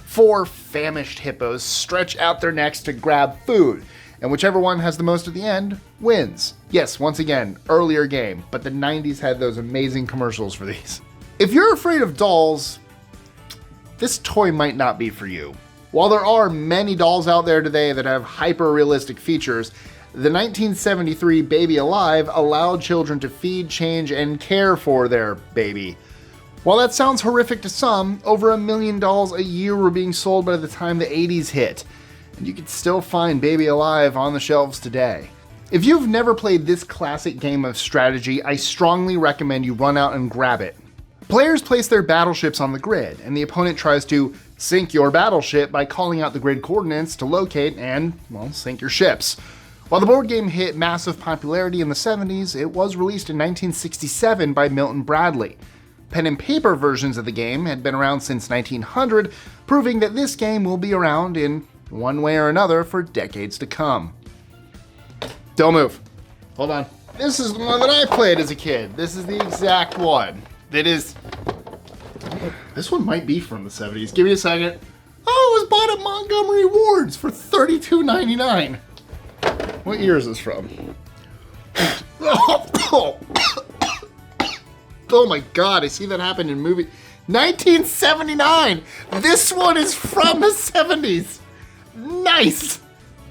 4 famished hippos stretch out their necks to grab food, and whichever one has the most at the end wins. Yes, once again, earlier game, but the 90s had those amazing commercials for these. If you're afraid of dolls, this toy might not be for you. While there are many dolls out there today that have hyper-realistic features, the 1973 Baby Alive allowed children to feed, change, and care for their baby. While that sounds horrific to some, over $1 million a year were being sold by the time the 80s hit. And you can still find Baby Alive on the shelves today. If you've never played this classic game of strategy, I strongly recommend you run out and grab it. Players place their battleships on the grid, and the opponent tries to sink your battleship by calling out the grid coordinates to locate and, well, sink your ships. While the board game hit massive popularity in the 70s, it was released in 1967 by Milton Bradley. Pen and paper versions of the game had been around since 1900, proving that this game will be around in one way or another for decades to come. Don't move. Hold on. This is the one that I played as a kid. This is the exact one. That is... This one might be from the 70s. Give me a second. Oh, it was bought at Montgomery Ward's for $32.99. What year is this from? Oh my god, I see that happen in movie. 1979! This one is from the 70s! Nice!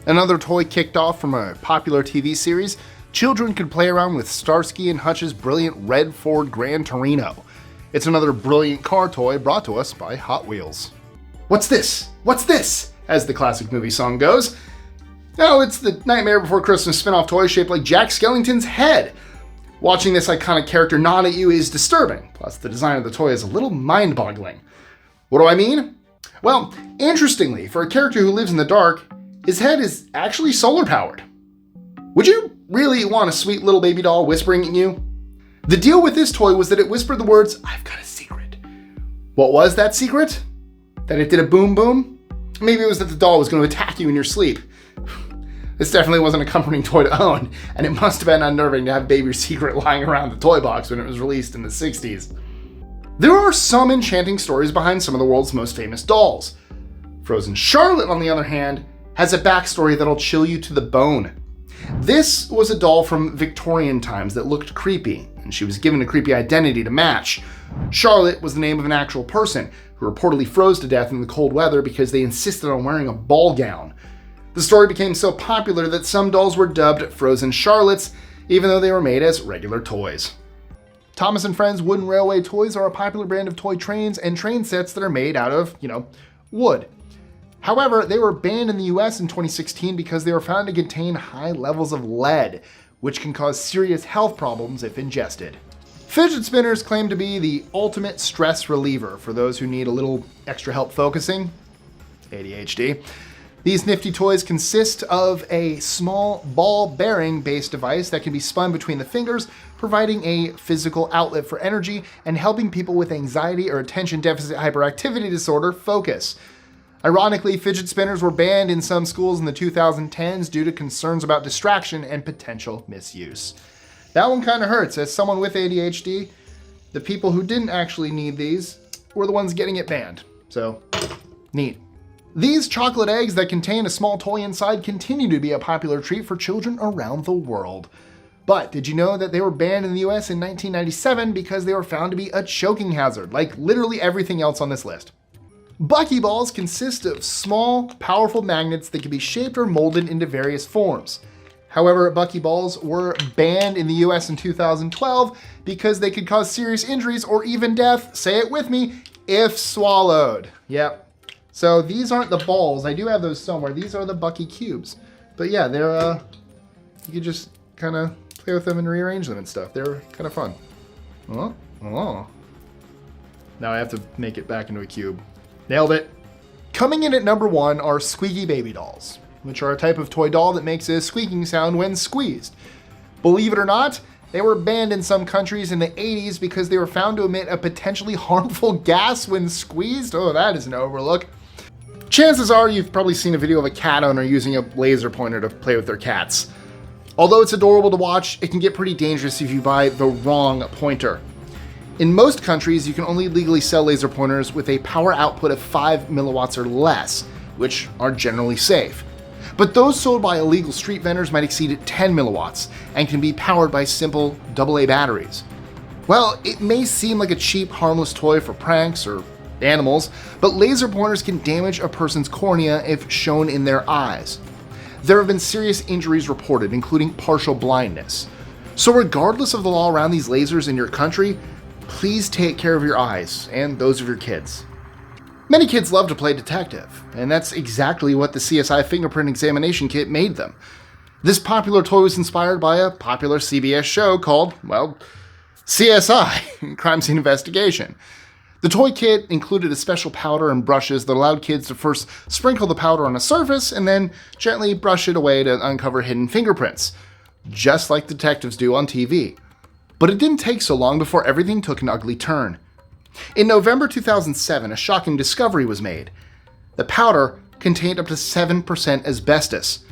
Another toy kicked off from a popular TV series, children could play around with Starsky and Hutch's brilliant red Ford Gran Torino. It's another brilliant car toy brought to us by Hot Wheels. What's this? What's this? As the classic movie song goes. Oh, it's the Nightmare Before Christmas spin-off toy shaped like Jack Skellington's head. Watching this iconic character nod at you is disturbing, plus the design of the toy is a little mind-boggling. What do I mean? Well, interestingly, for a character who lives in the dark, his head is actually solar-powered. Would you really want a sweet little baby doll whispering at you? The deal with this toy was that it whispered the words, "I've got a secret." What was that secret? That it did a boom boom? Maybe it was that the doll was going to attack you in your sleep. This definitely wasn't a comforting toy to own, and it must have been unnerving to have Baby's Secret lying around the toy box when it was released in the 60s. There are some enchanting stories behind some of the world's most famous dolls. Frozen Charlotte, on the other hand, has a backstory that'll chill you to the bone. This was a doll from Victorian times that looked creepy, and she was given a creepy identity to match. Charlotte was the name of an actual person who reportedly froze to death in the cold weather because they insisted on wearing a ball gown. The story became so popular that some dolls were dubbed Frozen Charlottes, even though they were made as regular toys. Thomas & Friends Wooden Railway Toys are a popular brand of toy trains and train sets that are made out of, wood. However, they were banned in the US in 2016 because they were found to contain high levels of lead, which can cause serious health problems if ingested. Fidget spinners claim to be the ultimate stress reliever for those who need a little extra help focusing. ADHD. These nifty toys consist of a small ball bearing-based device that can be spun between the fingers, providing a physical outlet for energy and helping people with anxiety or attention deficit hyperactivity disorder focus. Ironically, fidget spinners were banned in some schools in the 2010s due to concerns about distraction and potential misuse. That one kind of hurts. As someone with ADHD, the people who didn't actually need these were the ones getting it banned. So, neat. These chocolate eggs that contain a small toy inside continue to be a popular treat for children around the world. But did you know that they were banned in the US in 1997 because they were found to be a choking hazard, like literally everything else on this list? Bucky Balls consist of small, powerful magnets that can be shaped or molded into various forms. However, Bucky Balls were banned in the US in 2012 because they could cause serious injuries or even death, say it with me, if swallowed. Yep. So these aren't the balls. I do have those somewhere. These are the Bucky cubes. But yeah, they're, you could just kind of play with them and rearrange them and stuff. They're kind of fun. Oh. Now I have to make it back into a cube. Nailed it. Coming in at number 1 are squeaky baby dolls, which are a type of toy doll that makes a squeaking sound when squeezed. Believe it or not, they were banned in some countries in the 80s because they were found to emit a potentially harmful gas when squeezed. Oh, that is an overlook. Chances are you've probably seen a video of a cat owner using a laser pointer to play with their cats. Although it's adorable to watch, it can get pretty dangerous if you buy the wrong pointer. In most countries, you can only legally sell laser pointers with a power output of 5 milliwatts or less, which are generally safe. But those sold by illegal street vendors might exceed 10 milliwatts and can be powered by simple AA batteries. Well, it may seem like a cheap, harmless toy for pranks or animals, but laser pointers can damage a person's cornea if shown in their eyes. There have been serious injuries reported, including partial blindness. So regardless of the law around these lasers in your country, please take care of your eyes and those of your kids. Many kids love to play detective, and that's exactly what the CSI fingerprint examination kit made them. This popular toy was inspired by a popular CBS show called, CSI, Crime Scene Investigation. The toy kit included a special powder and brushes that allowed kids to first sprinkle the powder on a surface and then gently brush it away to uncover hidden fingerprints, just like detectives do on TV. But it didn't take so long before everything took an ugly turn. In November 2007, a shocking discovery was made. The powder contained up to 7% asbestos,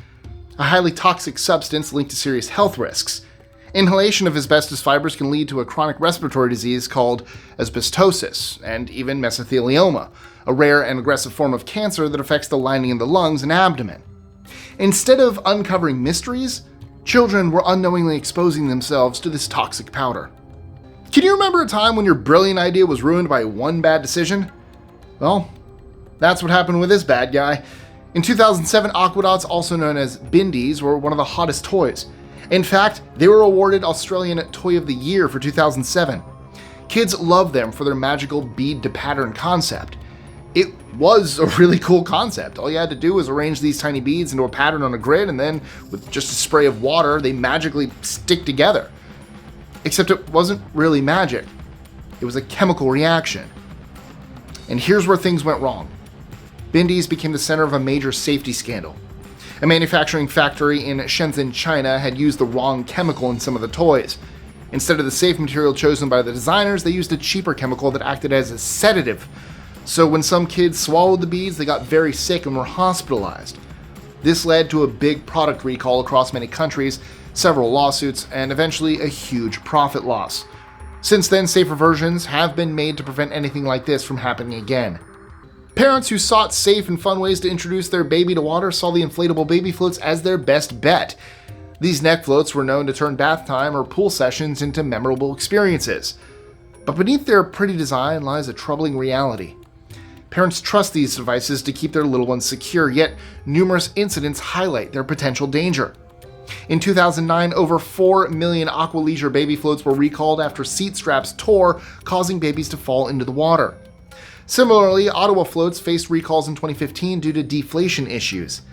a highly toxic substance linked to serious health risks. Inhalation of asbestos fibers can lead to a chronic respiratory disease called asbestosis and even mesothelioma, a rare and aggressive form of cancer that affects the lining of the lungs and abdomen. Instead of uncovering mysteries, children were unknowingly exposing themselves to this toxic powder. Can you remember a time when your brilliant idea was ruined by one bad decision? Well, that's what happened with this bad guy. In 2007, Aqua Dots, also known as Bindies, were one of the hottest toys. In fact, they were awarded Australian Toy of the Year for 2007. Kids loved them for their magical bead-to-pattern concept. It was a really cool concept. All you had to do was arrange these tiny beads into a pattern on a grid, and then with just a spray of water, they magically stick together. Except it wasn't really magic. It was a chemical reaction. And here's where things went wrong. Bindies became the center of a major safety scandal. A manufacturing factory in Shenzhen, China had used the wrong chemical in some of the toys. Instead of the safe material chosen by the designers, they used a cheaper chemical that acted as a sedative. So when some kids swallowed the beads, they got very sick and were hospitalized. This led to a big product recall across many countries, several lawsuits, and eventually a huge profit loss. Since then, safer versions have been made to prevent anything like this from happening again. Parents who sought safe and fun ways to introduce their baby to water saw the inflatable baby floats as their best bet. These neck floats were known to turn bath time or pool sessions into memorable experiences. But beneath their pretty design lies a troubling reality. Parents trust these devices to keep their little ones secure, yet numerous incidents highlight their potential danger. In 2009, over 4 million Aqua Leisure baby floats were recalled after seat straps tore, causing babies to fall into the water. Similarly, Ottawa floats faced recalls in 2015 due to deflation issues.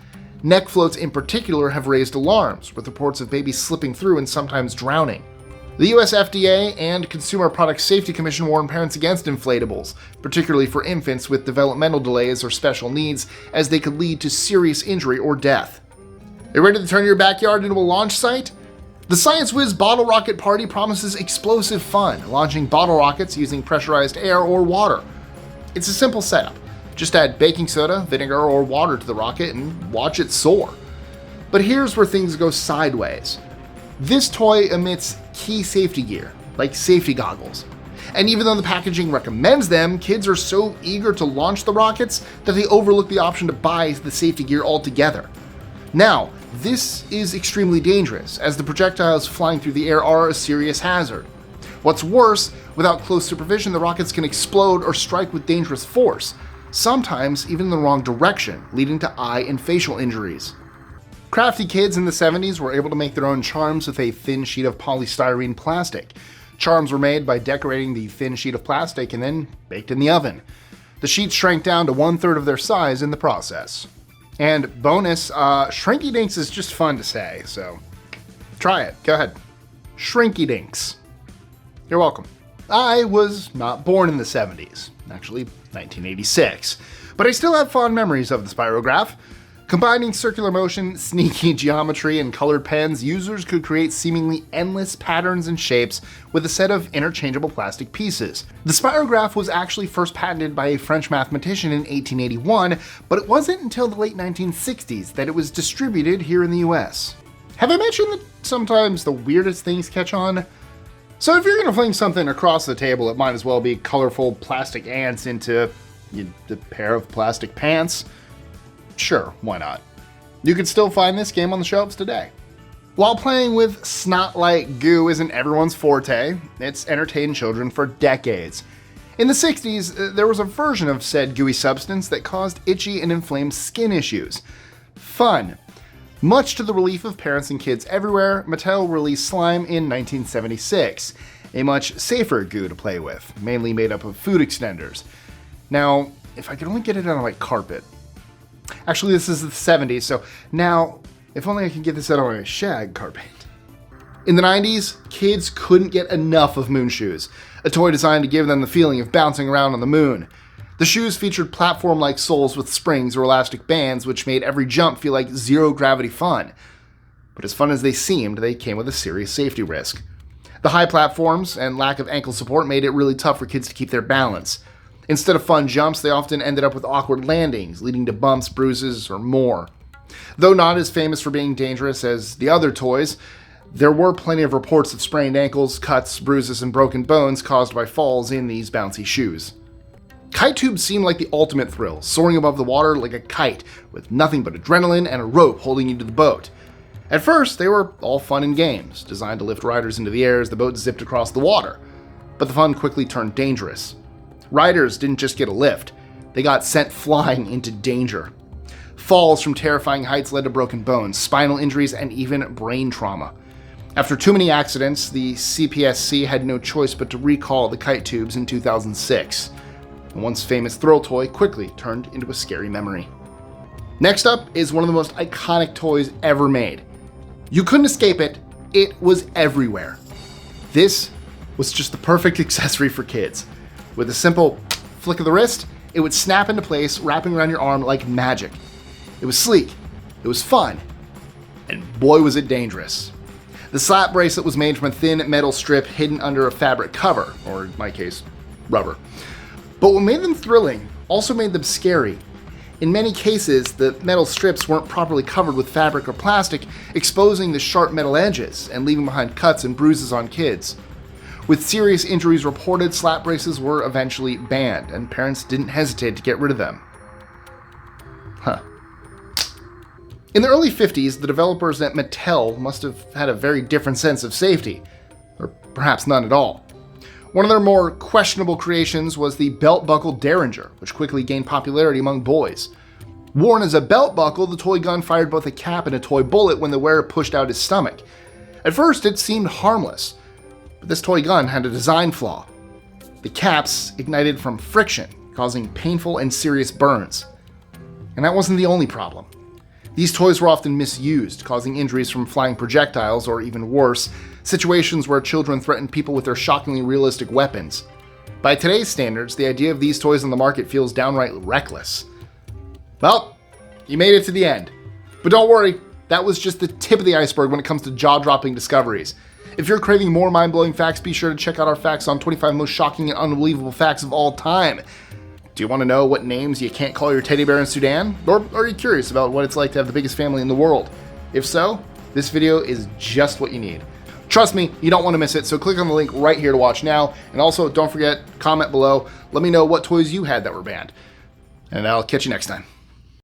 Neck floats in particular have raised alarms, with reports of babies slipping through and sometimes drowning. The US FDA and Consumer Product Safety Commission warn parents against inflatables, particularly for infants with developmental delays or special needs, as they could lead to serious injury or death. Are you ready to turn your backyard into a launch site? The Science Whiz Bottle Rocket Party promises explosive fun, launching bottle rockets using pressurized air or water. It's a simple setup. Just add baking soda, vinegar, or water to the rocket and watch it soar. But here's where things go sideways. This toy emits key safety gear, like safety goggles. And even though the packaging recommends them, kids are so eager to launch the rockets that they overlook the option to buy the safety gear altogether. Now, this is extremely dangerous, as the projectiles flying through the air are a serious hazard. What's worse, without close supervision, the rockets can explode or strike with dangerous force, sometimes even in the wrong direction, leading to eye and facial injuries. Crafty kids in the 70s were able to make their own charms with a thin sheet of polystyrene plastic. Charms were made by decorating the thin sheet of plastic and then baked in the oven. The sheets shrank down to 1/3 of their size in the process. And bonus, Shrinky Dinks is just fun to say, so try it. Go ahead. Shrinky Dinks. You're welcome. I was not born in the 70s, actually 1986, but I still have fond memories of the spirograph. Combining circular motion, sneaky geometry, and colored pens, users could create seemingly endless patterns and shapes with a set of interchangeable plastic pieces. The spirograph was actually first patented by a French mathematician in 1881, but it wasn't until the late 1960s that it was distributed here in the US. Have I mentioned that sometimes the weirdest things catch on? So if you're going to fling something across the table, it might as well be colorful plastic ants into a pair of plastic pants. Sure, why not? You can still find this game on the shelves today. While playing with snot-like goo isn't everyone's forte, it's entertained children for decades. In the 60s, there was a version of said gooey substance that caused itchy and inflamed skin issues. Fun. Much to the relief of parents and kids everywhere, Mattel released Slime in 1976, a much safer goo to play with, mainly made up of food extenders. Now, if I could only get it on my carpet. Actually, this is the 70s, so now, if only I could get this out on my shag carpet. In the 90s, kids couldn't get enough of moon shoes, a toy designed to give them the feeling of bouncing around on the moon. The shoes featured platform-like soles with springs or elastic bands, which made every jump feel like zero-gravity fun. But as fun as they seemed, they came with a serious safety risk. The high platforms and lack of ankle support made it really tough for kids to keep their balance. Instead of fun jumps, they often ended up with awkward landings, leading to bumps, bruises, or more. Though not as famous for being dangerous as the other toys, there were plenty of reports of sprained ankles, cuts, bruises, and broken bones caused by falls in these bouncy shoes. Kite tubes seemed like the ultimate thrill, soaring above the water like a kite, with nothing but adrenaline and a rope holding you to the boat. At first, they were all fun and games, designed to lift riders into the air as the boat zipped across the water. But the fun quickly turned dangerous. Riders didn't just get a lift, they got sent flying into danger. Falls from terrifying heights led to broken bones, spinal injuries, and even brain trauma. After too many accidents, the CPSC had no choice but to recall the kite tubes in 2006. The once famous thrill toy quickly turned into a scary memory. Next up is one of the most iconic toys ever made. You couldn't escape it, it was everywhere. This was just the perfect accessory for kids. With a simple flick of the wrist, it would snap into place, wrapping around your arm like magic. It was sleek, it was fun, and boy was it dangerous. The slap bracelet was made from a thin metal strip hidden under a fabric cover, or in my case, rubber. But what made them thrilling also made them scary. In many cases, the metal strips weren't properly covered with fabric or plastic, exposing the sharp metal edges and leaving behind cuts and bruises on kids. With serious injuries reported, slap braces were eventually banned, and parents didn't hesitate to get rid of them. In the early 50s, the developers at Mattel must have had a very different sense of safety, or perhaps none at all. One of their more questionable creations was the belt-buckle Derringer, which quickly gained popularity among boys. Worn as a belt buckle, the toy gun fired both a cap and a toy bullet when the wearer pushed out his stomach. At first, it seemed harmless, but this toy gun had a design flaw. The caps ignited from friction, causing painful and serious burns. And that wasn't the only problem. These toys were often misused, causing injuries from flying projectiles, or even worse, situations where children threatened people with their shockingly realistic weapons. By today's standards, the idea of these toys on the market feels downright reckless. Well, you made it to the end. But don't worry, that was just the tip of the iceberg when it comes to jaw-dropping discoveries. If you're craving more mind-blowing facts, be sure to check out our facts on 25 most shocking and unbelievable facts of all time. Do you want to know what names you can't call your teddy bear in Sudan? Or are you curious about what it's like to have the biggest family in the world? If so, this video is just what you need. Trust me, you don't want to miss it, so click on the link right here to watch now. And also, don't forget, comment below. Let me know what toys you had that were banned. And I'll catch you next time.